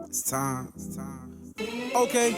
It's time. Okay.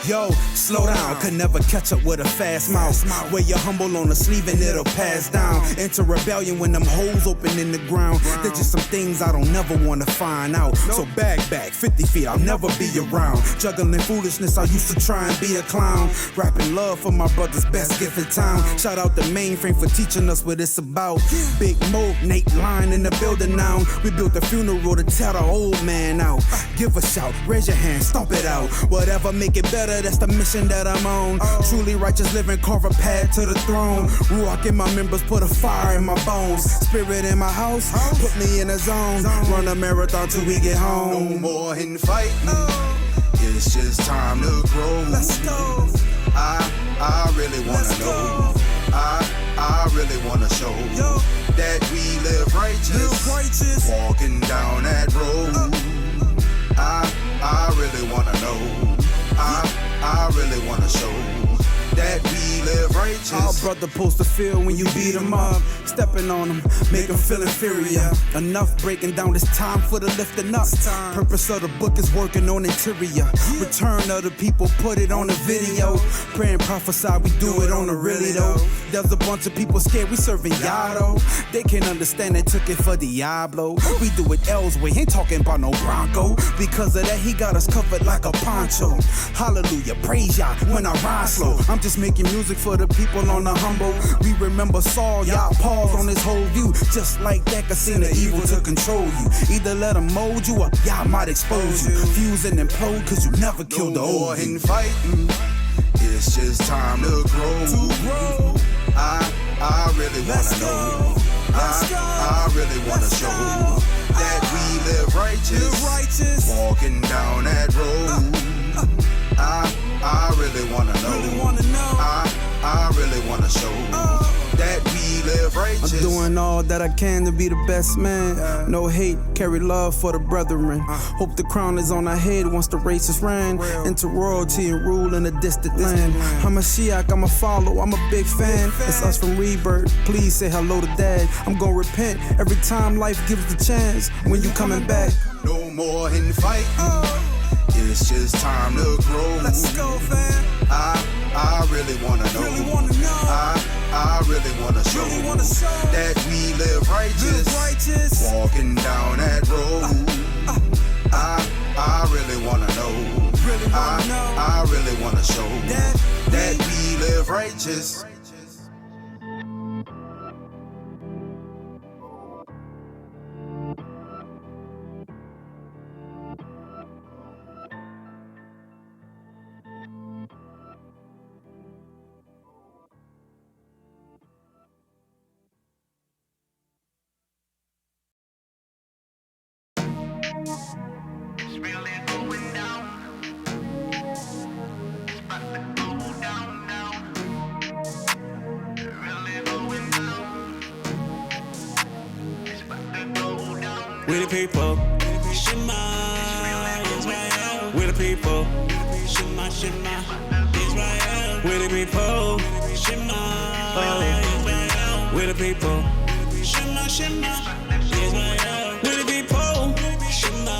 Yo, slow down, could never catch up with a fast mouth. Where you're humble on the sleeve and it'll pass down. Enter rebellion when them holes open in the ground. There's just some things I don't never wanna find out. So back, 50 feet, I'll never be around. Juggling foolishness, I used to try and be a clown. Rapping love for my brother's best gift in town. Shout out the mainframe for teaching us what it's about. Big Mo, Nate Line in the building now. We built a funeral to tell the old man out. Give a shout, raise your hand, stomp it out. Whatever make it better, that's the mission that I'm on. Truly righteous living, carve a path to the throne. Ruach in my members, put a fire in my bones. Spirit in my house, put me in a zone. Run a marathon till we get home. No more in fighting, it's just time to grow. Let's go. I really wanna know. I really wanna show that we live righteous. Walking down that road. I really wanna know. I really wanna show that we live righteous. Our brother supposed to feel when you beat him up. Stepping on him, make him feel inferior. Enough breaking down, it's time for the lifting up. Purpose of the book is working on interior. Return of the people, put it on the video. Pray and prophesy, we do it on the really though. There's a bunch of people scared, we serving Yado. They can't understand they took it for Diablo. We do it L's way, ain't talking about no Bronco. Because of that, he got us covered like a poncho. Hallelujah, praise Yah when I ride slow. I'm just making music for the people on the humble. We remember Saul, y'all pause on this whole view. Just like that, casino evil to control you. Either let them mold you or y'all might expose you. Fuse and implode cause you never killed the old. No more in fighting, it's just time to grow. I really wanna know. I really wanna show that we live righteous. Walking down that road. I really wanna know. I really wanna show that we live righteous. I'm doing all that I can to be the best man. No hate, carry love for the brethren. Hope the crown is on our head once the race is ran. Into royalty and rule in a distant land. I'm a Shiach, I'm a follow, I'm a big fan. It's us from Rebirth, please say hello to dad. I'm gonna repent every time life gives the chance. When you coming back? No more in fighting, it's just time to grow. Let's go, fam. I really wanna know. I really wanna show that we live righteous. Walking down that road. I really wanna know. I really wanna show that we live righteous. We the people, Shema, Israel. We the people, Shema, Israel. We the people, Shema, Israel. We the people, Shema, Israel. We the people, Shema,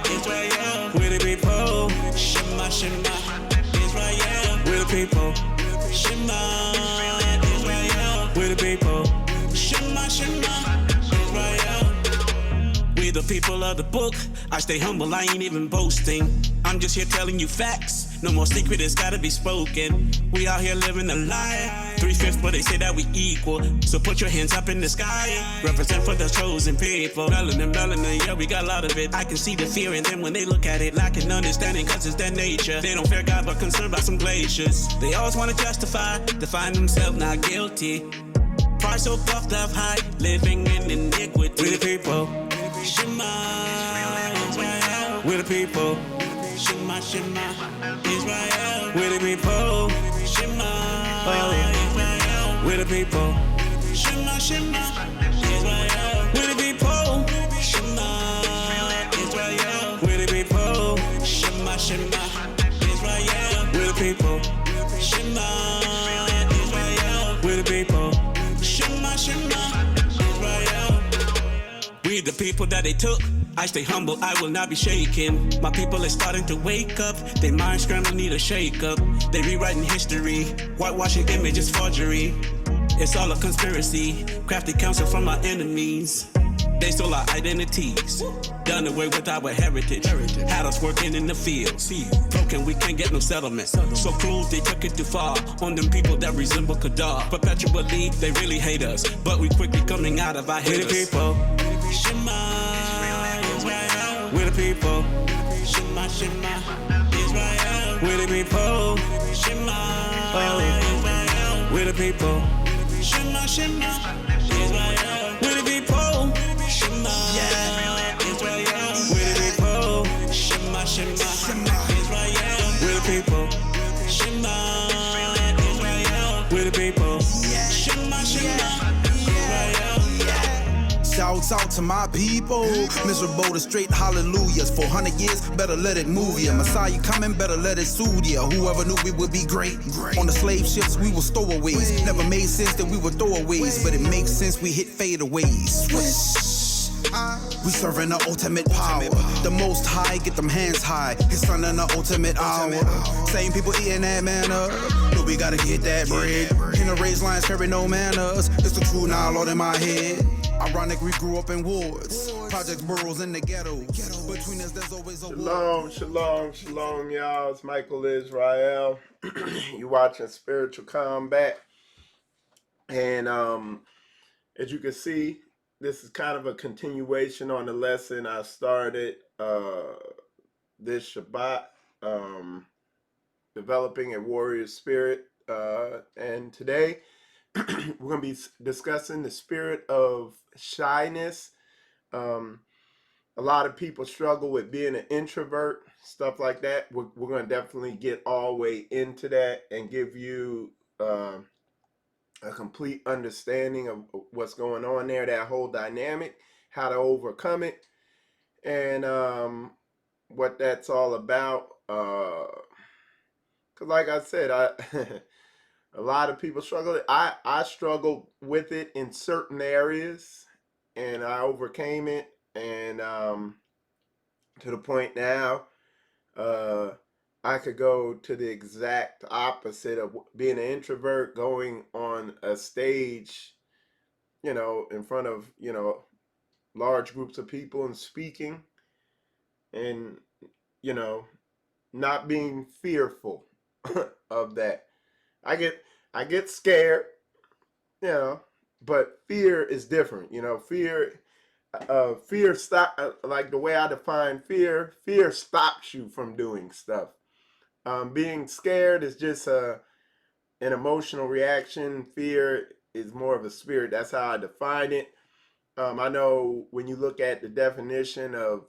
Israel. We the people, Shema, Israel. We the people, Shema, Israel. We the people, Shema, Israel. We the people of the book. I stay humble, I ain't even boasting. I'm just here telling you facts. No more secret, it's gotta be spoken. We out here living a lie. 3/5, but they say that we equal. So put your hands up in the sky. Represent for the chosen people. Melanin, yeah, we got a lot of it. I can see the fear in them when they look at it. Lacking understanding, cause it's their nature. They don't fear God, but concerned about some glaciers. They always wanna justify, define themselves not guilty. Pride so puffed up high, living in iniquity. We the people, Shema, Israel. We the people, Shema, Israel. We the people, Shema, Israel. We the people, Shema, Israel. We the people, Shema, Israel. We the people, Shema, Israel. We the people, Shema, Israel. We the people, Shema, The people that they took, I stay humble, I will not be shaken. My people are starting to wake up, their minds scramble, need a shake up. They rewriting history, whitewashing images, forgery. It's all a conspiracy, crafty counsel from our enemies. They stole our identities, done away with our heritage. Had us working in the fields, broken, we can't get no settlement. So cruel, they took it too far on them people that resemble Kadar. Perpetually, they really hate us, but we quickly coming out of our haters. We the people, Shema, Israel. We the people, Shema, Shema, Israel. We the people, Shema, Israel. We the people, Shema, Shema, Israel. We the people, Shema, Israel. We the people, Shema, Shema, Israel. We the people, Shema, Israel. We the people, Shema, Shema, Israel. Shouts out to my people, miserable to straight hallelujahs. 400 years, better let it move ya. Messiah coming, better let it soothe ya. Whoever knew we would be great. On the slave ships, we were stowaways. Never made sense that we were throwaways, but it makes sense we hit fadeaways. We serving the ultimate power. The most high, get them hands high. His son in the ultimate hour. Same people eating that manna. No, we gotta get that bread. In the raised lines, carry no manners. It's the true now, Lord in my head. Ironic, we grew up in wards. Project boroughs in the ghetto. Between us, there's always a Shalom, shalom, shalom, y'all. It's Michael Israel. You watching Spiritual Combat. And as you can see, this is kind of a continuation on the lesson I started this Shabbat, developing a warrior spirit. And today, we're going to be discussing the spirit of shyness. A lot of people struggle with being an introvert, stuff like that. We're going to definitely get all the way into that and give you a complete understanding of what's going on there, that whole dynamic, how to overcome it, and what that's all about. Because like I said, a lot of people struggle. I struggled with it in certain areas, and I overcame it. And to the point now, I could go to the exact opposite of being an introvert, going on a stage, in front of, large groups of people and speaking, and, not being fearful of that. I get scared, but fear is different. Fear stop, like the way I define fear stops you from doing stuff. Being scared is just an emotional reaction. Fear is more of a spirit. That's how I define it. I know when you look at the definition of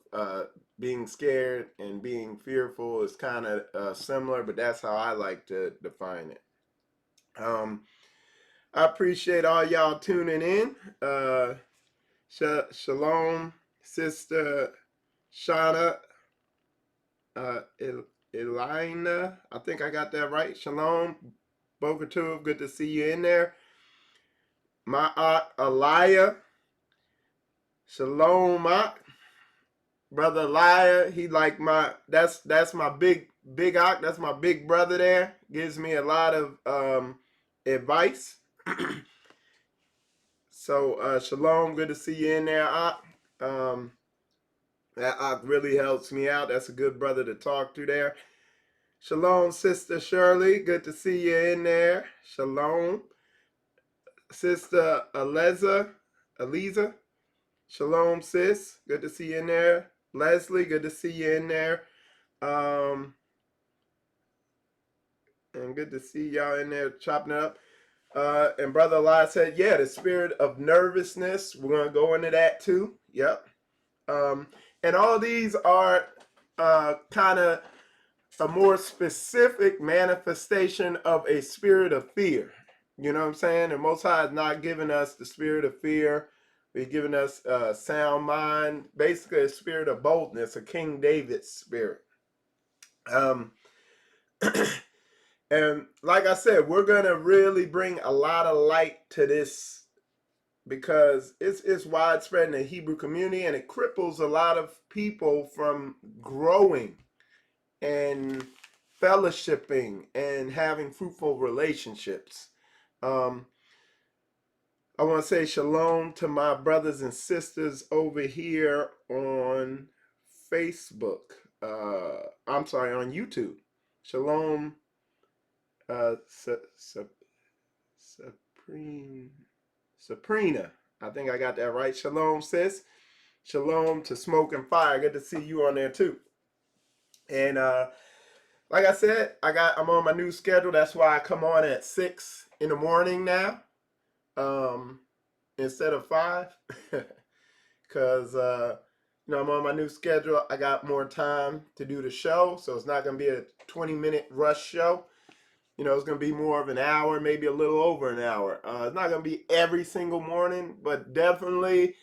being scared and being fearful is kind of similar, but that's how I like to define it. I appreciate all y'all tuning in. Shalom, Sister Shauna, Elina, I think I got that right. Shalom, Boker Tov, good to see you in there. My aunt Elia, Shalom, brother Elia. He like that's my big aunt. That's my big brother there. Gives me a lot of advice. So shalom, good to see you in there, aunt. That really helps me out. That's a good brother to talk to there. Shalom, Sister Shirley. Good to see you in there. Shalom. Sister Eliza. Shalom, sis. Good to see you in there. Leslie, good to see you in there. And good to see y'all in there chopping it up. And Brother Eli said, yeah, the spirit of nervousness. We're going to go into that too. Yep. And all these are kind of a more specific manifestation of a spirit of fear. You know what I'm saying? The Most High has not given us the spirit of fear. He's given us a sound mind, basically a spirit of boldness, a King David spirit. And like I said, we're going to really bring a lot of light to this because it's widespread in the Hebrew community, and it cripples a lot of people from growing and fellowshipping and having fruitful relationships. I want to say shalom to my brothers and sisters over here on Facebook. I'm sorry, on YouTube. Shalom, Sabrina. I think I got that right. Shalom, sis. Shalom to Smoke and Fire. Good to see you on there too. And like I said, I'm on my new schedule. That's why I come on at 6 in the morning now, instead of 5, because I'm on my new schedule. I got more time to do the show, so it's not gonna be a 20-minute rush show. It's gonna be more of an hour, maybe a little over an hour. It's not gonna be every single morning, but definitely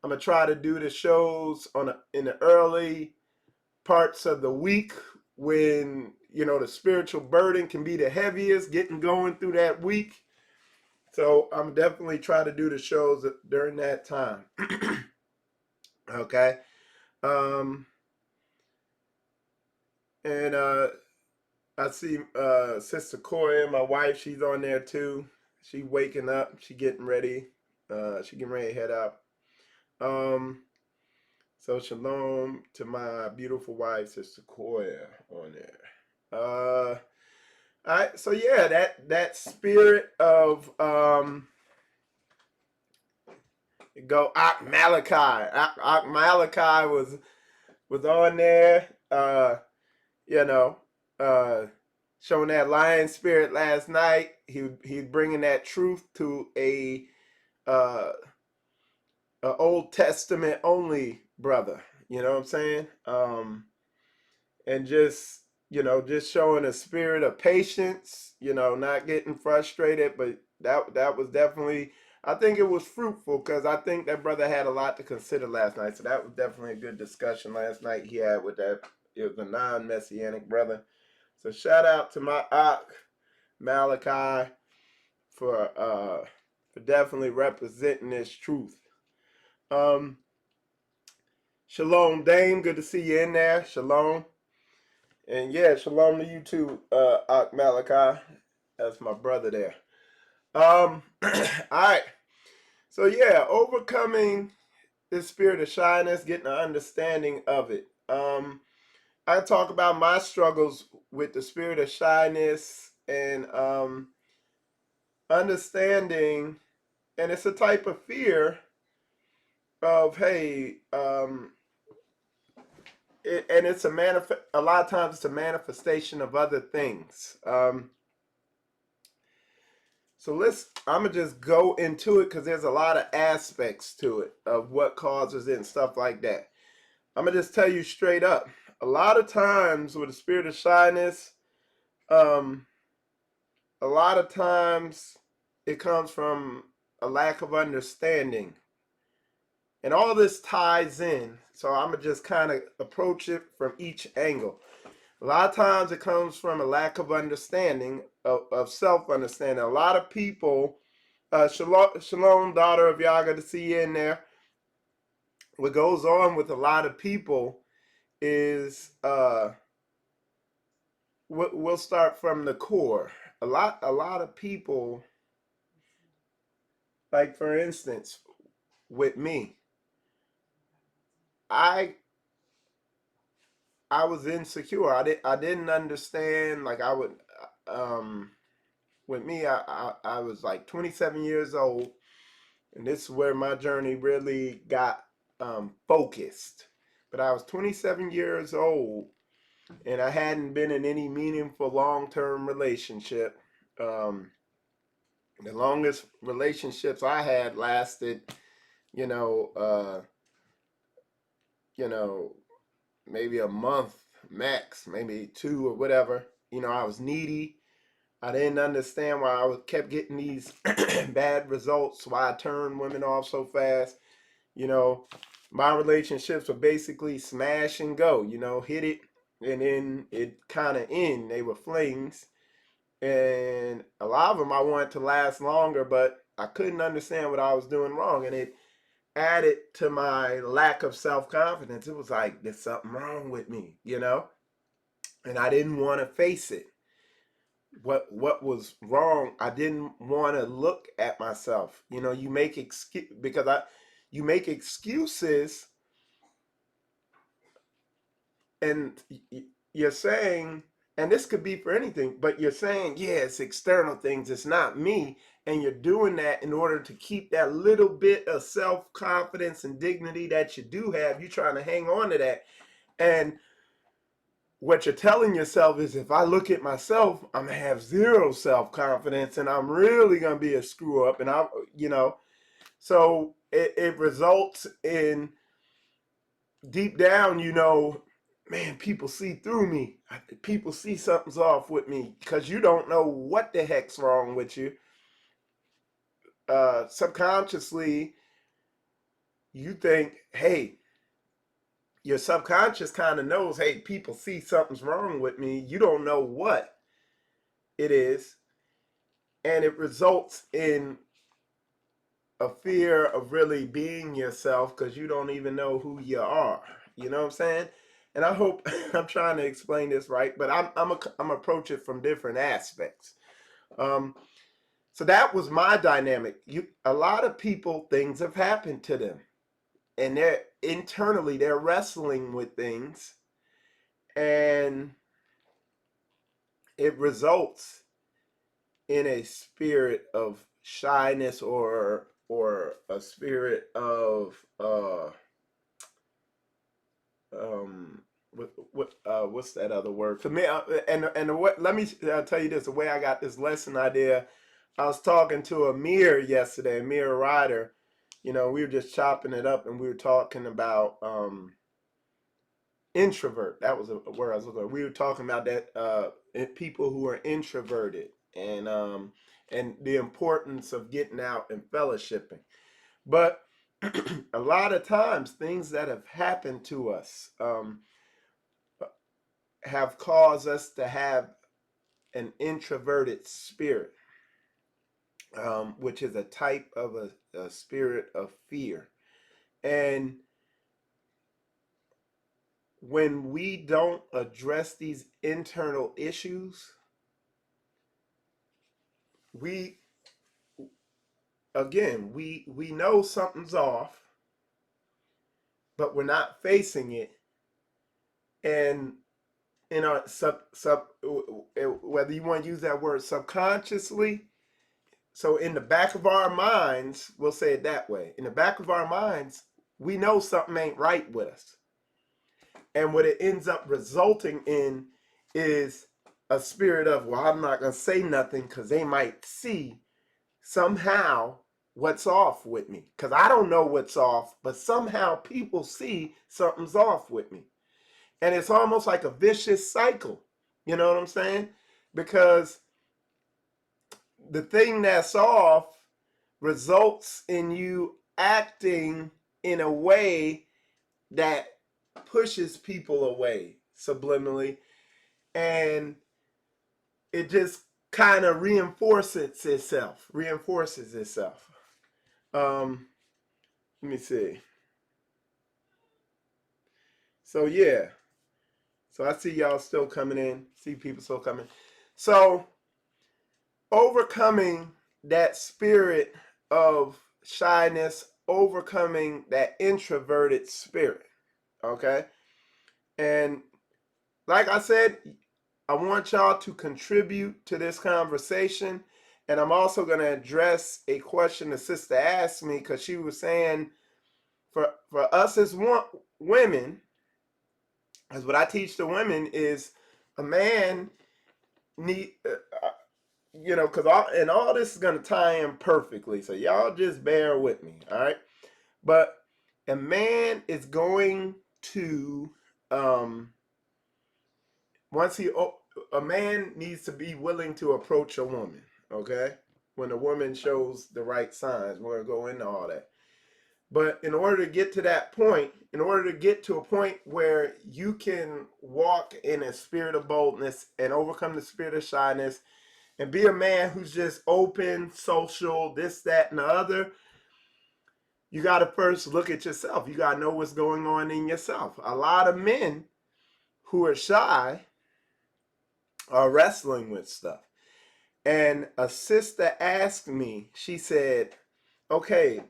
I'm gonna try to do the shows in the early parts of the week when the spiritual burden can be the heaviest, getting going through that week. So I'm definitely try to do the shows during that time. Okay. And I see Sister Koya, my wife, she's on there too. She waking up, she getting ready. She getting ready to head out. So shalom to my beautiful wife, Sister Koya, on there. All right, so yeah, that spirit of go Malachi. Malachi was on there. Showing that lion spirit last night. He's bringing that truth to a Old Testament only brother. You know what I'm saying? And just showing a spirit of patience. Not getting frustrated, but that was definitely. I think it was fruitful because I think that brother had a lot to consider last night. So that was definitely a good discussion last night he had with that. It was a non-messianic brother. So shout out to my Ak Malachi for definitely representing this truth. Shalom Dame, good to see you in there. Shalom. And yeah, shalom to you too, Ak Malachi. That's my brother there. All right. So yeah, overcoming this spirit of shyness, getting an understanding of it. I talk about my struggles with the spirit of shyness and understanding, and it's a type of fear of and it's a lot of times it's a manifestation of other things. So I'm gonna just go into it because there's a lot of aspects to it of what causes it and stuff like that. I'm gonna just tell you straight up. A lot of times with the spirit of shyness, a lot of times it comes from a lack of understanding. And all this ties in. So I'm gonna just kind of approach it from each angle. A lot of times it comes from a lack of understanding, of self-understanding. A lot of people, shalom, daughter of Yaga, to see you in there. What goes on with a lot of people is, we'll start from the core. A lot of people, like for instance, with me, I was insecure. I didn't understand. Like I would, with me, I was like 27 years old, and this is where my journey really got focused. But I was 27 years old, and I hadn't been in any meaningful long-term relationship. The longest relationships I had lasted, you know, maybe a month max, maybe 2 or whatever. I was needy. I didn't understand why I kept getting these bad results, why I turned women off so fast. My relationships were basically smash and go, hit it and then it kind of end. They were flings. And a lot of them I wanted to last longer, but I couldn't understand what I was doing wrong, and it added to my lack of self-confidence. It was like, there's something wrong with me, and I didn't want to face it. What was wrong? I didn't want to look at myself. You make you make excuses, and you're saying, and this could be for anything, but you're saying, yeah, it's external things, it's not me. And you're doing that in order to keep that little bit of self-confidence and dignity that you do have. You're trying to hang on to that. And what you're telling yourself is, if I look at myself, I'm going to have zero self-confidence and I'm really going to be a screw up. And so it results in, deep down, man, people see through me. People see something's off with me, because you don't know what the heck's wrong with you. Subconsciously, you think, hey, your subconscious kind of knows, hey, people see something's wrong with me. You don't know what it is. And it results in a fear of really being yourself, because you don't even know who you are. You know what I'm saying? And I hope I'm trying to explain this right, but I'm approach it from different aspects. So that was my dynamic. A lot of people, things have happened to them, and they're wrestling with things, and it results in a spirit of shyness, or a spirit of what's that other word for me? Let me tell you this: the way I got this lesson idea, I was talking to Amir yesterday, Amir Ryder. We were just chopping it up, and we were talking about introvert. That was a word I was looking at. We were talking about that people who are introverted, and the importance of getting out and fellowshipping. But a lot of times, things that have happened to us have caused us to have an introverted spirit, which is a type of a spirit of fear. And when we don't address these internal issues, we know something's off, but we're not facing it. And in our whether you want to use that word subconsciously, so in the back of our minds, we'll say it that way. In the back of our minds, we know something ain't right with us. And what it ends up resulting in is a spirit of, well, I'm not going to say nothing because they might see somehow what's off with me. Because I don't know what's off, but somehow people see something's off with me. And it's almost like a vicious cycle. You know what I'm saying? Because the thing that's off results in you acting in a way that pushes people away subliminally, and it just kind of reinforces itself. Let me see. So yeah. So I see y'all still coming in. See people still coming. So overcoming that spirit of shyness, overcoming that introverted spirit. Okay? And like I said, I want y'all to contribute to this conversation. And I'm also going to address a question the sister asked me, because she was saying, for us as women, as what I teach the women is, a man need, because all this is going to tie in perfectly. So y'all just bear with me, all right? But a man is going to, a man needs to be willing to approach a woman, okay? When a woman shows the right signs, we're going to go into all that. But in order to get to that point, in order to get to a point where you can walk in a spirit of boldness and overcome the spirit of shyness, and be a man who's just open, social, this, that, and the other, you got to first look at yourself. You got to know what's going on in yourself. A lot of men who are shy are wrestling with stuff. And a sister asked me, she said, okay,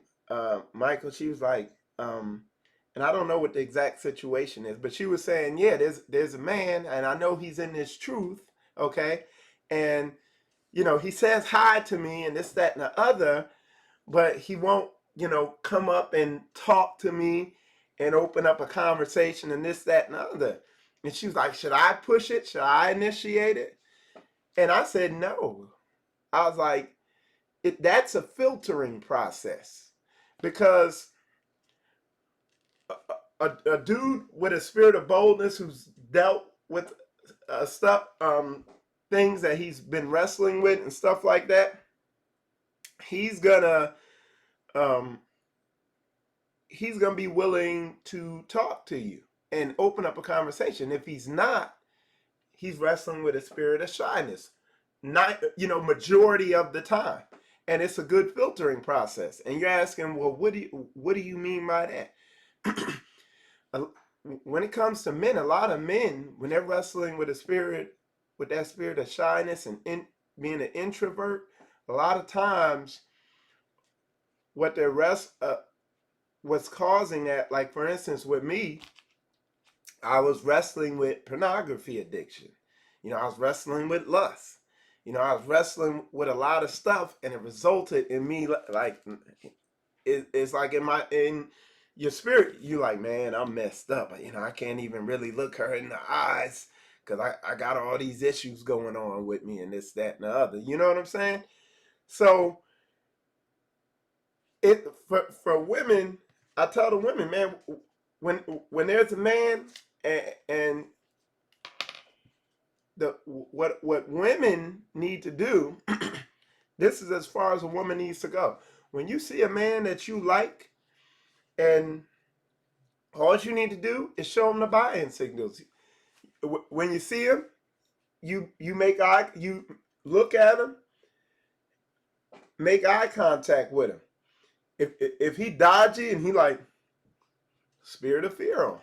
Michael, she was like, and I don't know what the exact situation is, but she was saying, yeah, there's a man, and I know he's in this truth, okay? And, you know, he says hi to me and this, that, and the other, but he won't, you know, come up and talk to me and open up a conversation and this, that, and the other. And she was like, should I push it? Should I initiate it? And I said, no. I was like, that's a filtering process, because a dude with a spirit of boldness who's dealt with stuff, things that he's been wrestling with and stuff like that, he's gonna be willing to talk to you and open up a conversation. If he's not, he's wrestling with a spirit of shyness, not, you know, majority of the time. And it's a good filtering process. And you're asking, well, what do you mean by that? When it comes to men, a lot of men, when they're wrestling with that spirit of shyness and being an introvert, a lot of times what what's causing that, like for instance with me, I was wrestling with pornography addiction. You know, I was wrestling with lust. You know, I was wrestling with a lot of stuff, and it resulted in me, like, it's like in your spirit, you like, man, I'm messed up. You know, I can't even really look her in the eyes because I got all these issues going on with me and this, that, and the other. You know what I'm saying? So for women, I tell the women, man, when there's a man and what women need to do, this is as far as a woman needs to go. When you see a man that you like, and all you need to do is show him the buy-in signals. When you see him, you look at him, make eye contact with him. If he dodgy and he like, spirit of fear on,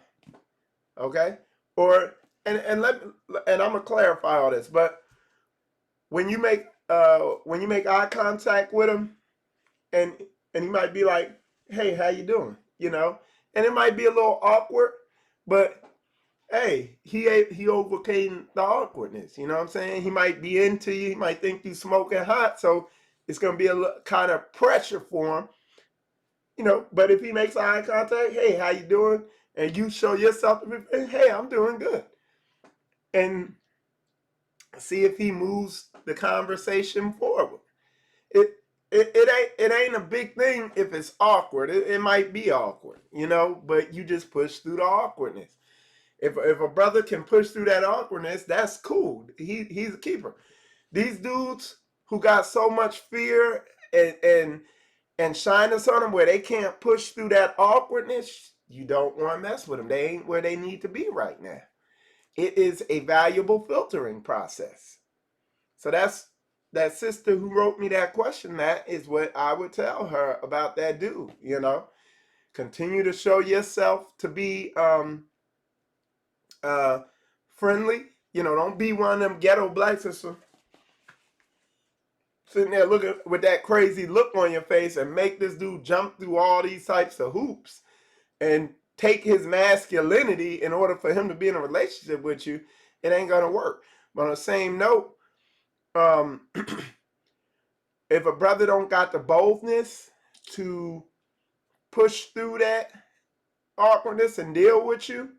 okay? Or and I'm gonna clarify all this, but when you make eye contact with him, and he might be like, hey, how you doing? You know, and it might be a little awkward, but hey, he overcame the awkwardness. You know what I'm saying? He might be into you. He might think you smoking hot, so it's gonna be a kind of pressure for him. You know, but if he makes eye contact, hey, how you doing? And you show yourself to be, hey, I'm doing good. And see if he moves the conversation forward. It ain't a big thing if it's awkward. It might be awkward, you know, but you just push through the awkwardness. If a brother can push through that awkwardness, that's cool. He's a keeper. These dudes who got so much fear and shyness on them where they can't push through that awkwardness, you don't want to mess with them. They ain't where they need to be right now. It is a valuable filtering process. So that's that sister who wrote me that question. That is what I would tell her about that dude. You know, continue to show yourself to be friendly. You know, don't be one of them ghetto black sisters sitting there looking with that crazy look on your face and make this dude jump through all these types of hoops and take his masculinity in order for him to be in a relationship with you. It ain't gonna work. But on the same note, if a brother don't got the boldness to push through that awkwardness and deal with you,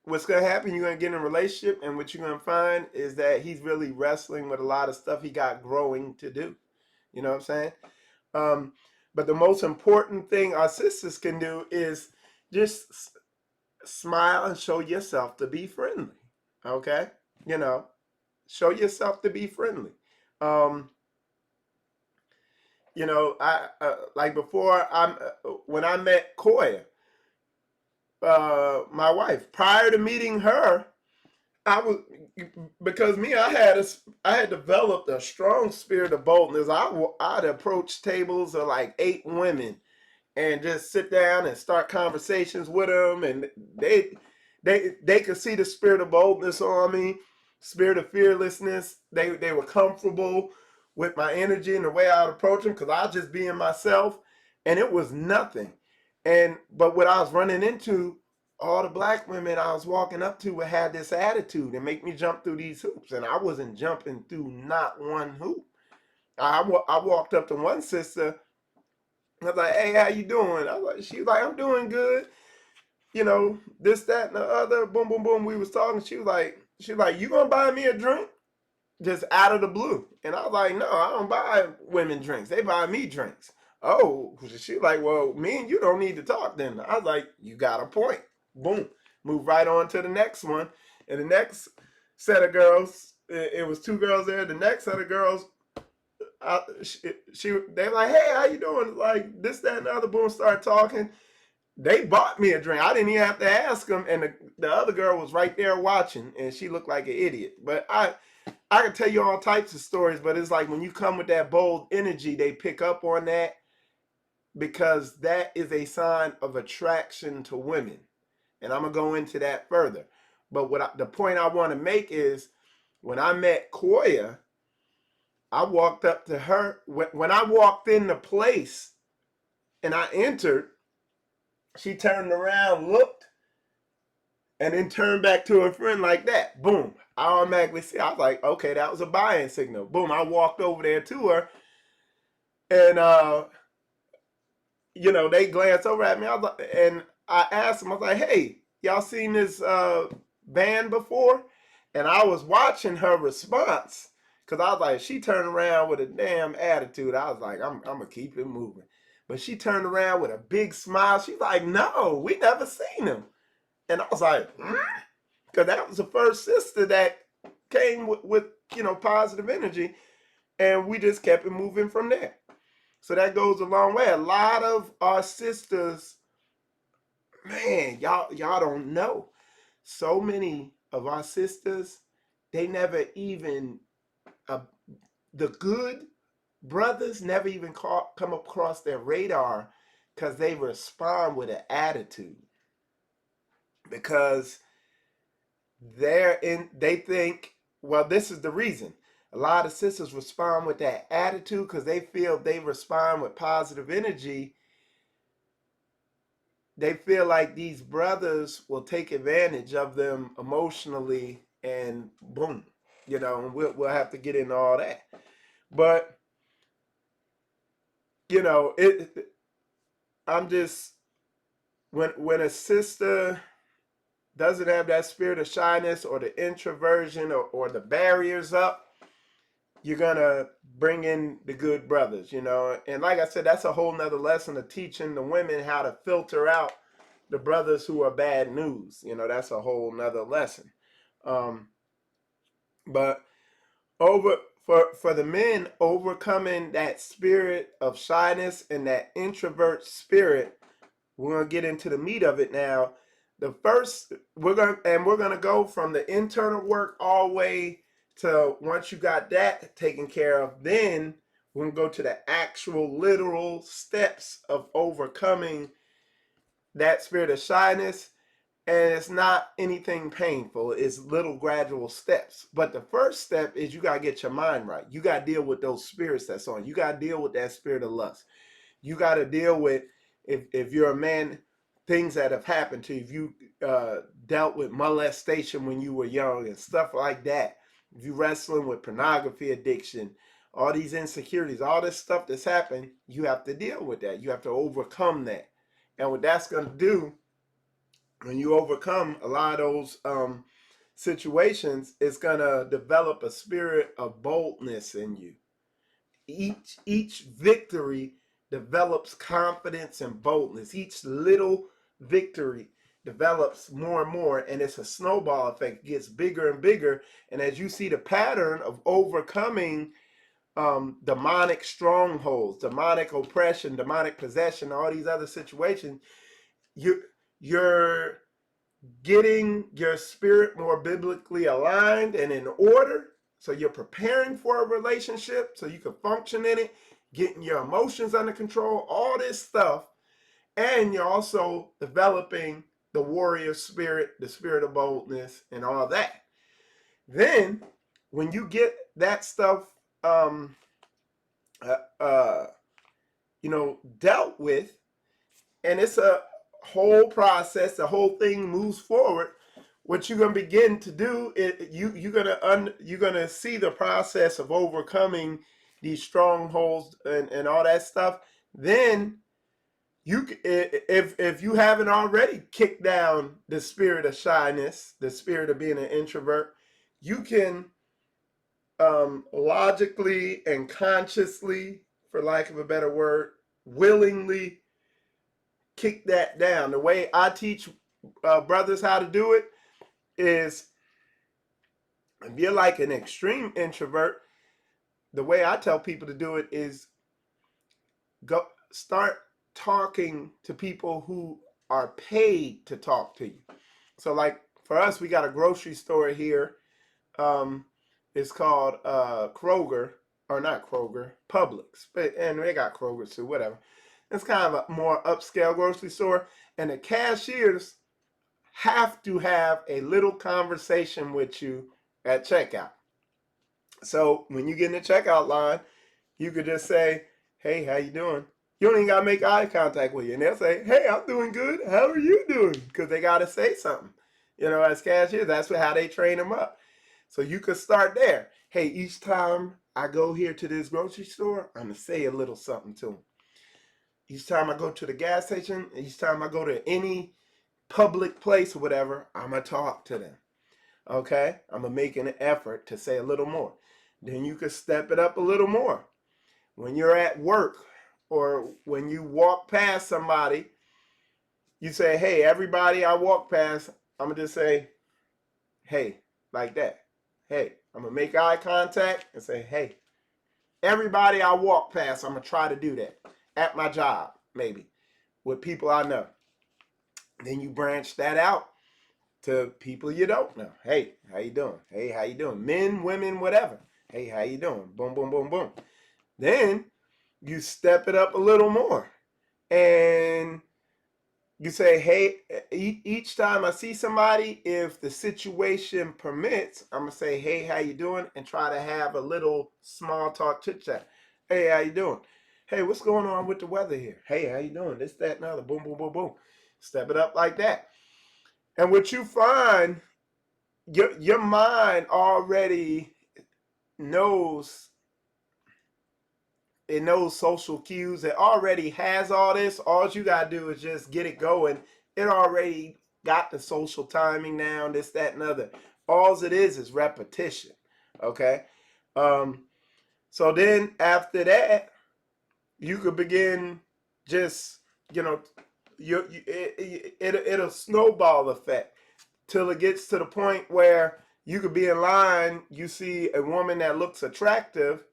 what's going to happen, you're going to get in a relationship, and what you're going to find is that he's really wrestling with a lot of stuff he got growing to do. You know what I'm saying? But the most important thing our sisters can do is just smile and show yourself to be friendly. Okay? You know, show yourself to be friendly. You know, I like before when I met Koya, my wife, prior to meeting her, I was because me, I had developed a strong spirit of boldness. I'd approach tables of like 8 women and just sit down and start conversations with them, and they could see the spirit of boldness on me, spirit of fearlessness. They were comfortable with my energy and the way I'd approach them because I'd just be in myself, and it was nothing. But what I was running into, all the black women I was walking up to would have this attitude and make me jump through these hoops, and I wasn't jumping through not one hoop. I walked up to one sister. I was like, "Hey, how you doing?" She was like, "I'm doing good. You know, this, that, and the other." Boom, boom, boom. We was talking. She was like, "You gonna buy me a drink?" Just out of the blue. And I was like, "No, I don't buy women drinks. They buy me drinks." Oh, she was like, "Well, me and you don't need to talk then." I was like, "You got a point." Boom. Move right on to the next one. And the next set of girls, it was 2 girls there. The next set of girls, they were like, "Hey, how you doing?" Like this, that, and the other. Boom, started talking. They bought me a drink. I didn't even have to ask them. And the other girl was right there watching, and she looked like an idiot. But I can tell you all types of stories, but it's like when you come with that bold energy, they pick up on that because that is a sign of attraction to women. And I'm going to go into that further. But the point I want to make is when I met Koya, I walked up to her. When I walked in the place and I entered, she turned around, looked, and then turned back to her friend like that. Boom. I automatically see. I was like, okay, that was a buying signal. Boom. I walked over there to her, and they glanced over at me. And I asked them, I was like, "Hey, y'all seen this band before?" And I was watching her response because I was like, she turned around with a damn attitude. I was like, I'm gonna keep it moving. But she turned around with a big smile. She's like, "No, we never seen him." And I was like, because that was the first sister that came with positive energy, and we just kept it moving from there. So that goes a long way. A lot of our sisters, man, y'all don't know. So many of our sisters, they never even the good brothers never even come across their radar because they respond with an attitude. Because they think, well, this is the reason. A lot of sisters respond with that attitude because they feel they respond with positive energy. They feel like these brothers will take advantage of them emotionally, and boom, and we'll have to get into all that. But I'm just when a sister doesn't have that spirit of shyness or the introversion or the barriers up, you're gonna bring in the good brothers, and like I said, that's a whole nother lesson of teaching the women how to filter out the brothers who are bad news. That's a whole nother lesson. But for the men, overcoming that spirit of shyness and that introvert spirit, we're gonna get into the meat of it now. The first we're gonna go from the internal work all the way to once you got that taken care of, then we're gonna go to the actual literal steps of overcoming that spirit of shyness. And it's not anything painful. It's little gradual steps. But the first step is you gotta get your mind right. You gotta deal with those spirits that's on. You gotta deal with that spirit of lust. You gotta deal with, if you're a man, things that have happened to you. If you dealt with molestation when you were young and stuff like that. If you're wrestling with pornography addiction, all these insecurities, all this stuff that's happened, you have to deal with that. You have to overcome that. And what that's gonna do, when you overcome a lot of those situations, it's gonna develop a spirit of boldness in you. Each victory develops confidence and boldness. Each little victory develops more and more, and it's a snowball effect. It gets bigger and bigger, and as you see the pattern of overcoming demonic strongholds, demonic oppression, demonic possession, all these other situations, you're getting your spirit more biblically aligned and in order. So you're preparing for a relationship so you can function in it, getting your emotions under control, all this stuff. And you're also developing the warrior spirit, the spirit of boldness, and all that. Then, when you get that stuff, uh, uh, dealt with, and it's a whole process, the whole thing moves forward. What you're gonna begin to do is you're gonna see the process of overcoming these strongholds and all that stuff. Then if you haven't already kicked down the spirit of shyness, the spirit of being an introvert, you can logically and consciously, for lack of a better word, willingly kick that down. The way I teach brothers how to do it is, if you're like an extreme introvert, the way I tell people to do it is go start talking to people who are paid to talk to you. So like for us, we got a grocery store here. It's called Kroger, or not Kroger, Publix, and they got Kroger too, whatever. It's kind of a more upscale grocery store, and the cashiers have to have a little conversation with you at checkout. So when you get in the checkout line, you could just say, "Hey, how you doing?" You don't even gotta make eye contact with you, and they'll say, "Hey, I'm doing good. How are you doing?" Because they gotta say something. As cashiers, that's how they train them up. So you could start there. Hey, each time I go here to this grocery store, I'm gonna say a little something to them. Each time I go to the gas station, each time I go to any public place or whatever, I'm gonna talk to them. Okay? I'm gonna make an effort to say a little more. Then you could step it up a little more. When you're at work or when you walk past somebody, you say, "Hey, everybody I walk past," I'm gonna just say, "Hey," like that. Hey, I'm gonna make eye contact and say, "Hey, everybody I walk past," I'm gonna try to do that at my job, maybe with people I know. Then you branch that out to people you don't know. "Hey, how you doing? Hey, how you doing?" Men, women, whatever. "Hey, how you doing?" Boom, boom, boom, boom. Then you step it up a little more, and you say, "Hey," each time I see somebody, if the situation permits, I'm gonna say, "Hey, how you doing?" and try to have a little small talk chit chat. "Hey, how you doing?" "Hey, what's going on with the weather here?" "Hey, how you doing?" This, that, and other. Boom, boom, boom, boom. Step it up like that. And what you find, your mind already knows. It knows social cues. It already has all this. All you got to do is just get it going. It already got the social timing down, this, that, and other. All it is repetition. Okay? So then after that, you could begin just, it'll snowball effect till it gets to the point where you could be in line, you see a woman that looks attractive,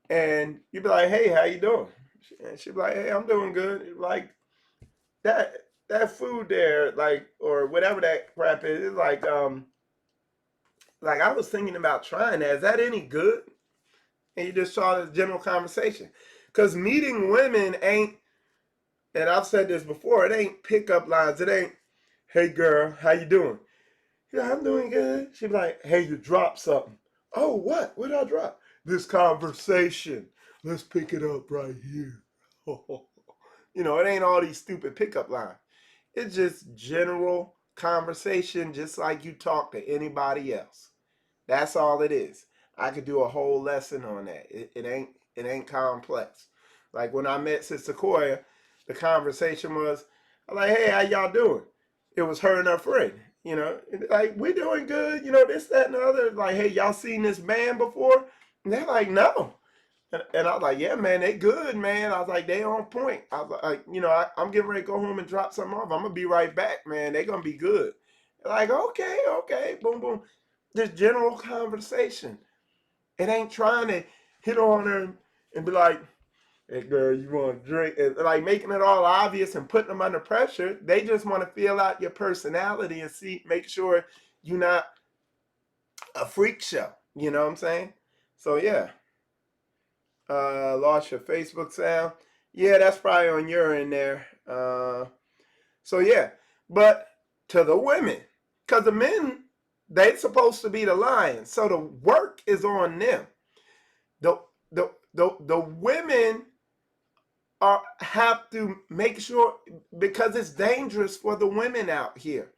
and you be like, "Hey, how you doing?" And she be like, "Hey, I'm doing good." Like that food there, like, or whatever that crap is, it's like I was thinking about trying that. Is that any good? And you just saw this general conversation. Because meeting women ain't, and I've said this before, it ain't pickup lines. It ain't, "Hey girl, how you doing?" "Yeah, I'm doing good." She be like, "Hey, you dropped something." "Oh, what? What did I drop?" "This conversation. Let's pick it up right here." It ain't all these stupid pickup lines. It's just general conversation, just like you talk to anybody else. That's all it is. I could do a whole lesson on that. It ain't complex. Like when I met Sister Koya, the conversation was, I'm like, "Hey, how y'all doing?" It was her and her friend. Like, "We're doing good, this, that, and the other." Like, "Hey, y'all seen this band before?" And they're like, "No." And I was like, "Yeah, man, they good, man." I was like, "They on point." I was like, I'm getting ready to go home and drop something off. I'm going to be right back, man. They going to be good. They're like, okay, boom, boom. This general conversation. It ain't trying to hit on her and be like, Hey girl, you want to drink? It's like making it all obvious and putting them under pressure. They just want to feel out your personality and make sure you're not a freak show. You know what I'm saying? So yeah. Lost your Facebook sound. Yeah, that's probably on your end there. So yeah. But to the women, because the men, they supposed to be the lions. So the work is on them. The women have to make sure, because it's dangerous for the women out here.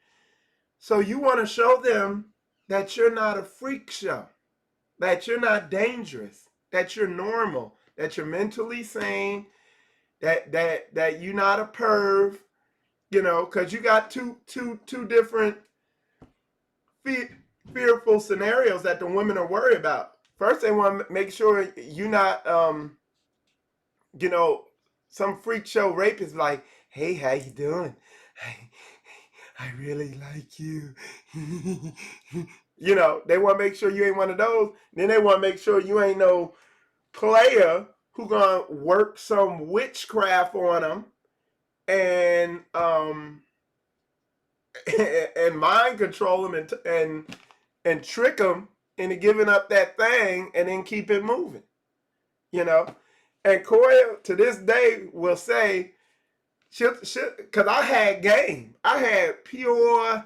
So you want to show them that you're not a freak show, that you're not dangerous, that you're normal, that you're mentally sane, that you're not a perv, you know, because you got two different fearful scenarios that the women are worried about. First, they want to make sure you're not, you know, some freak show rapist like, hey, how you doing? I really like you. You know, they want to make sure you ain't one of those. Then they want to make sure you ain't no player who gonna work some witchcraft on them and and mind control them and trick them into giving up that thing and then keep it moving. You know, and Koya to this day will say, because I had game. I had pure,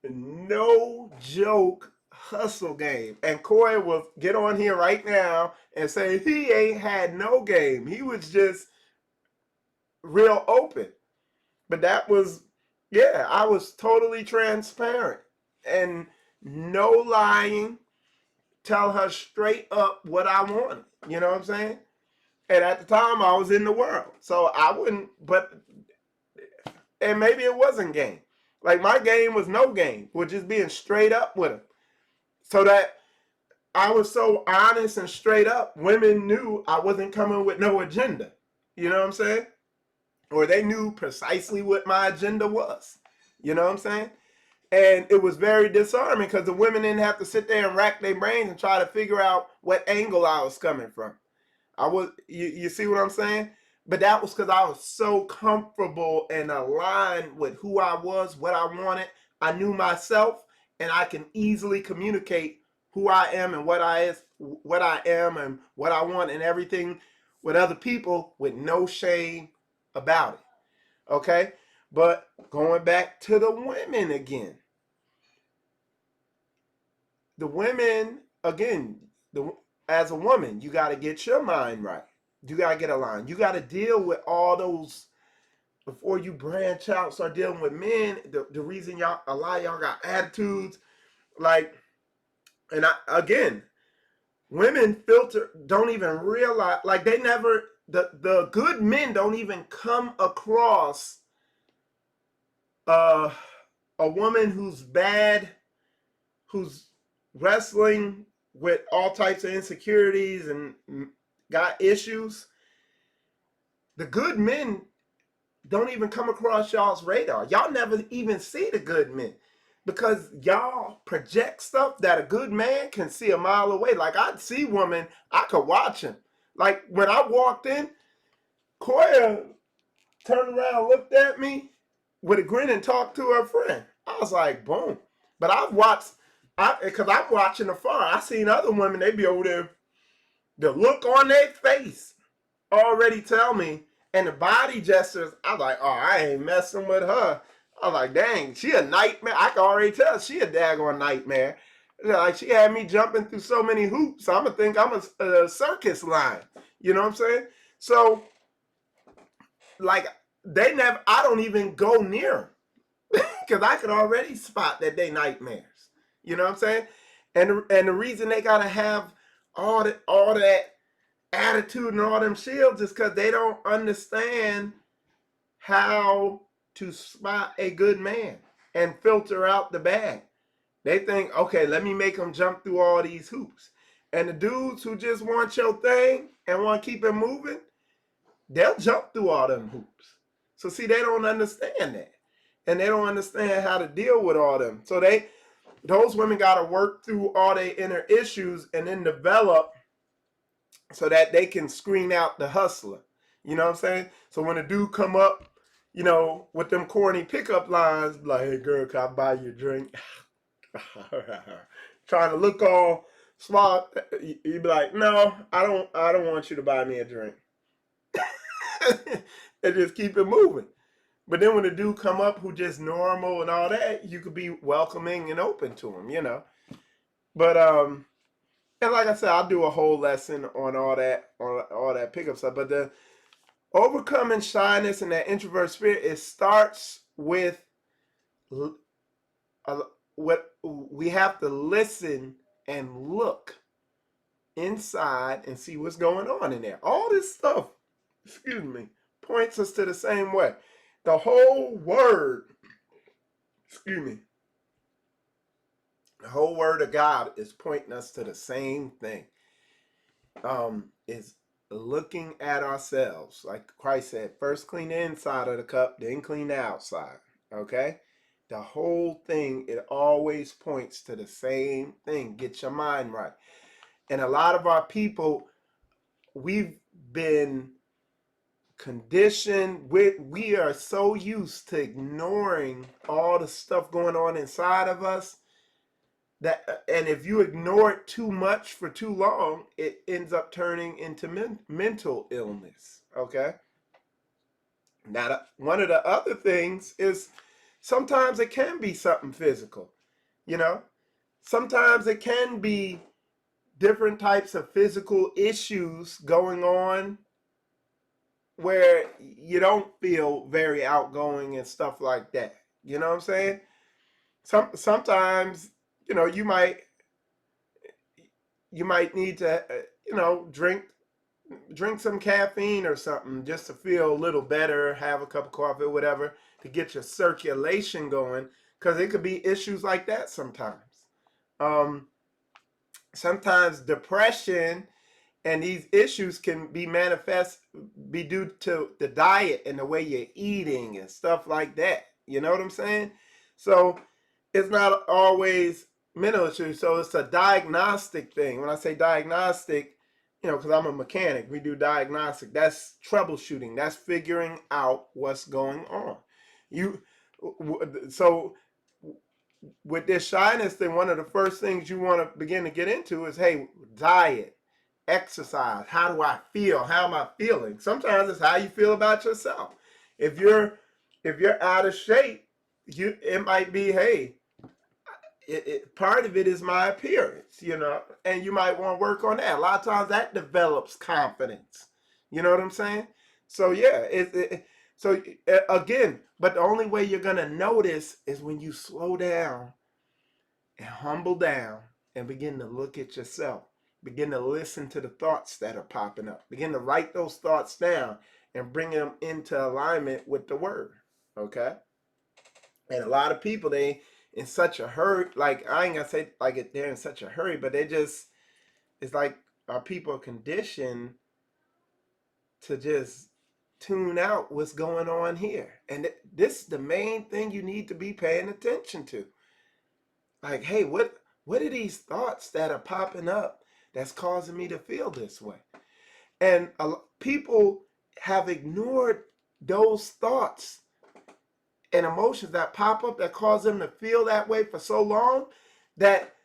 no joke hustle game. And Koya will get on here right now and say he ain't had no game. He was just real open. But that was, yeah, I was totally transparent and no lying. Tell her straight up what I wanted. You know what I'm saying? And at the time, I was in the world. So I wouldn't, and maybe it wasn't game. Like my game was no game, with just being straight up with him. So that I was so honest and straight up, women knew I wasn't coming with no agenda. You know what I'm saying? Or they knew precisely what my agenda was. You know what I'm saying? And it was very disarming because the women didn't have to sit there and rack their brains and try to figure out what angle I was coming from. You see what I'm saying? But that was because I was so comfortable and aligned with who I was, what I wanted. I knew myself, and I can easily communicate who I am and what I am and what I want and everything with other people with no shame about it. Okay? But going back to the women again. The women, again, as a woman, you got to get your mind right. You got to get aligned. You got to deal with all those before you branch out, start dealing with men. The reason a lot of y'all got attitudes, like, and again, women don't even realize, like the good men don't even come across a woman who's bad, who's wrestling with all types of insecurities and got issues. The good men don't even come across y'all's radar. Y'all never even see the good men because y'all project stuff that a good man can see a mile away. Like I'd see women, I could watch him. Like when I walked in, Koya turned around, looked at me with a grin and talked to her friend. I was like, boom. But I've watched, because I'm watching afar. I seen other women, they be over there, the look on their face already tell me, and the body gestures, I was like, oh, I ain't messing with her. I was like, dang, she a nightmare. I can already tell she a daggone nightmare. Like she had me jumping through so many hoops, I'm gonna think I'm a circus line. You know what I'm saying? So, like, I don't even go near them because I could already spot that they nightmares. You know what I'm saying? And the reason they gotta have all that attitude and all them shields is because they don't understand how to spot a good man and filter out the bad. They think, okay, let me make them jump through all these hoops. And the dudes who just want your thing and want to keep it moving, they'll jump through all them hoops. So see, they don't understand that. And they don't understand how to deal with all them. So those women got to work through all their inner issues and then develop so that they can screen out the hustler. You know what I'm saying? So when a dude come up, you know, with them corny pickup lines, like, hey girl, can I buy you a drink? Trying to look all smart, you be like, no, I don't want you to buy me a drink. And just keep it moving. But then when the dude come up who just normal and all that, you could be welcoming and open to him, you know. But and like I said, I'll do a whole lesson on all that pickup stuff. But the overcoming shyness and that introvert spirit, it starts with what we have to listen and look inside and see what's going on in there. All this stuff, excuse me, points us to the same way. The whole word, excuse me, the whole word of God is pointing us to the same thing. Is looking at ourselves. Like Christ said, first clean the inside of the cup, then clean the outside. Okay? The whole thing, it always points to the same thing. Get your mind right. And a lot of our people, we've been conditioned, we are so used to ignoring all the stuff going on inside of us that, and if you ignore it too much for too long, it ends up turning into mental illness. Okay. Now, one of the other things is sometimes it can be something physical. You know, sometimes it can be different types of physical issues going on where you don't feel very outgoing and stuff like that. You know what I'm saying? Sometimes, you know, you might need to, you know, drink some caffeine or something just to feel a little better, have a cup of coffee or whatever to get your circulation going, because it could be issues like that sometimes. Sometimes depression and these issues can be due to the diet and the way you're eating and stuff like that. You know what I'm saying? So it's not always mental issues. So it's a diagnostic thing. When I say diagnostic, you know, because I'm a mechanic, we do diagnostic. That's troubleshooting. That's figuring out what's going on. So with this shyness thing, one of the first things you want to begin to get into is, hey, diet, exercise. How do I feel? How am I feeling? Sometimes it's how you feel about yourself. If you're out of shape, it might be, hey, part of it is my appearance, you know, and you might want to work on that. A lot of times that develops confidence. You know what I'm saying? So yeah, so again, but the only way you're gonna notice is when you slow down and humble down and begin to look at yourself. Begin to listen to the thoughts that are popping up. Begin to write those thoughts down and bring them into alignment with the word. Okay? And a lot of people, they in such a hurry, like I ain't gonna say like they're in such a hurry, but it's like our people are conditioned to just tune out what's going on here. And this is the main thing you need to be paying attention to. Like, hey, what are these thoughts that are popping up that's causing me to feel this way? And people have ignored those thoughts and emotions that pop up that cause them to feel that way for so long that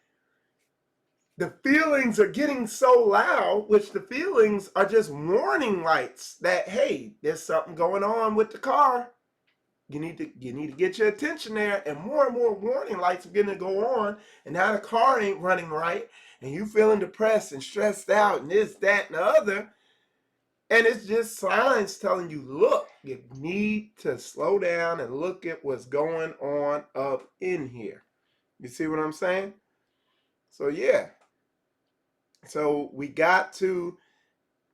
the feelings are getting so loud, which the feelings are just warning lights that, hey, there's something going on with the car. You need to get your attention there, and more warning lights are going to go on, and now the car ain't running right, and you feeling depressed and stressed out, and this, that, and the other, and it's just signs telling you, look, you need to slow down and look at what's going on up in here. You see what I'm saying? So yeah, so we got to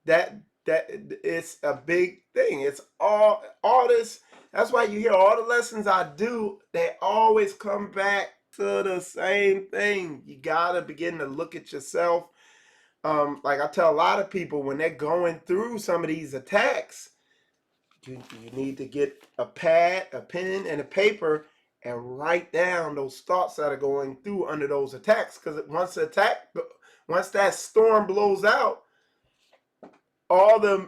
that it's a big thing. It's all this. That's why you hear all the lessons I do, they always come back to the same thing. You gotta begin to look at yourself. Like I tell a lot of people, when they're going through some of these attacks, you need to get a pad, a pen, and a paper and write down those thoughts that are going through under those attacks. Because once that storm blows out, all the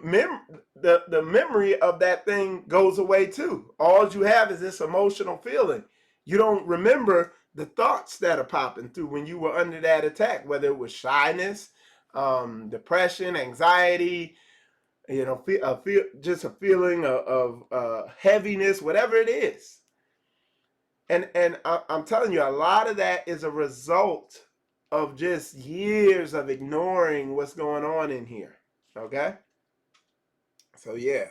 memory of that thing goes away too. All you have is this emotional feeling. You don't remember the thoughts that are popping through when you were under that attack, whether it was shyness, depression, anxiety, just a feeling of heaviness, whatever it is. And I'm telling you, a lot of that is a result of just years of ignoring what's going on in here. Okay? So yeah,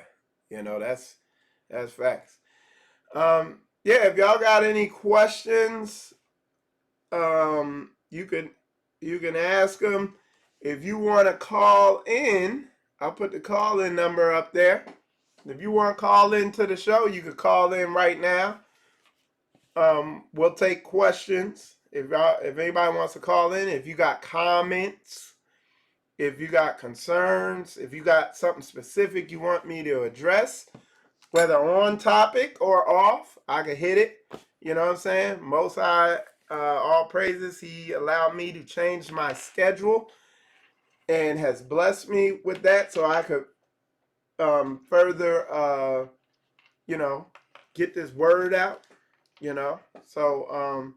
that's facts. Yeah, if y'all got any questions, you can ask them. If you want to call in, I'll put the call-in number up there. If you want to call into the show, you can call in right now. We'll take questions. If anybody wants to call in, if you got comments, if you got concerns, if you got something specific you want me to address, whether on topic or off, I can hit it. You know what I'm saying? Most High, all praises, he allowed me to change my schedule and has blessed me with that so I could further, get this word out, So,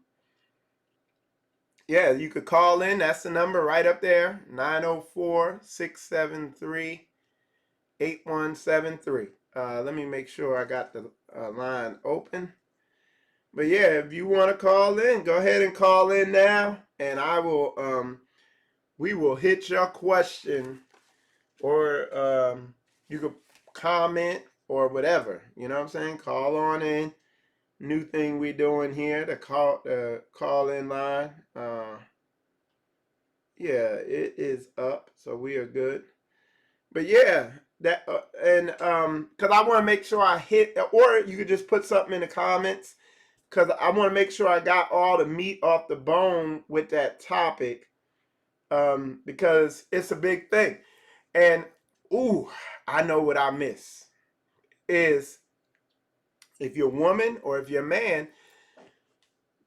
yeah, you could call in. That's the number right up there, 904-673-8173. Let me make sure I got the line open. But yeah, if you want to call in, go ahead and call in now, and I will. We will hit your question, or you could comment or whatever. You know what I'm saying? Call on in. New thing we doing here, the call in line. Yeah, it is up, so we are good. But yeah, that because I want to make sure I hit, or you could just put something in the comments, because I want to make sure I got all the meat off the bone with that topic, because it's a big thing. And I know what I miss is, if you're a woman or if you're a man,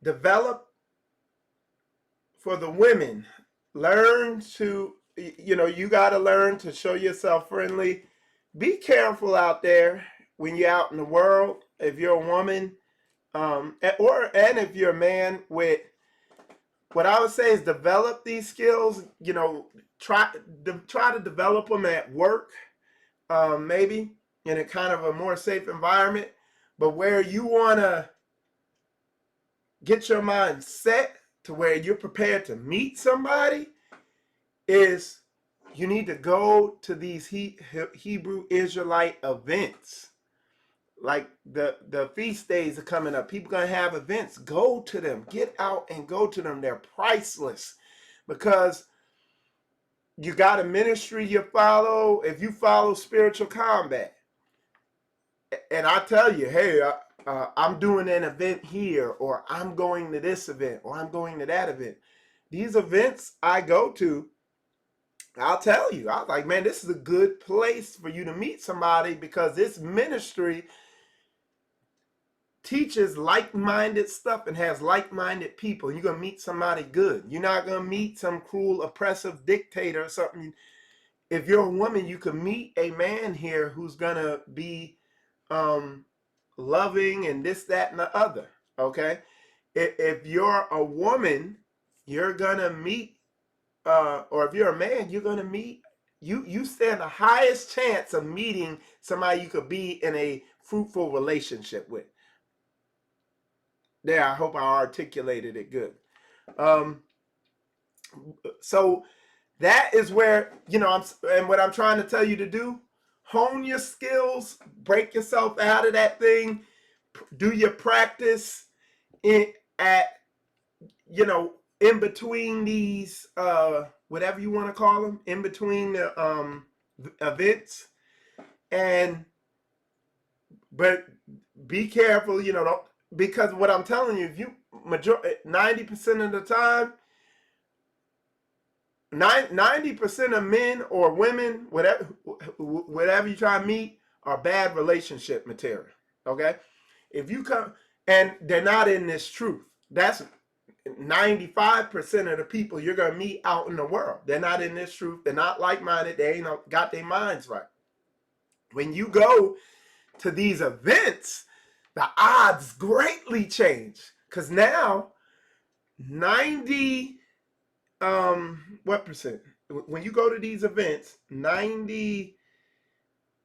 develop for the women. Learn to, you got to learn to show yourself friendly. Be careful out there when you're out in the world. If you're a woman, and if you're a man, with what I would say is develop these skills. Try to develop them at work, maybe in a kind of a more safe environment. But where you want to get your mind set to where you're prepared to meet somebody is you need to go to these Hebrew Israelite events. Like the feast days are coming up. People going to have events. Go to them. Get out and go to them. They're priceless, because you got a ministry you follow. If you follow Spiritual Combat, and I tell you, hey, I'm doing an event here, or I'm going to this event, or I'm going to that event. These events I go to, I'll tell you, I was like, man, this is a good place for you to meet somebody, because this ministry teaches like-minded stuff and has like-minded people. You're going to meet somebody good. You're not going to meet some cruel, oppressive dictator or something. If you're a woman, you can meet a man here who's going to be loving and this, that, and the other. Okay? If you're a woman, you're going to meet, or if you're a man, you're going to meet, you stand the highest chance of meeting somebody you could be in a fruitful relationship with. There, I hope I articulated it good. So that is where, and what I'm trying to tell you to do, hone your skills, break yourself out of that thing, do your practice in between these, whatever you want to call them, in between the events. But be careful, because what I'm telling you, if you 90% of the time, 90% of men or women, whatever you try to meet, are bad relationship material. Okay, if you come and they're not in this truth, that's 95% of the people you're going to meet out in the world, they're not in this truth. They're not like-minded. They ain't got their minds right. When you go to these events, the odds greatly change. Because now, 90, what percent? When you go to these events, 90,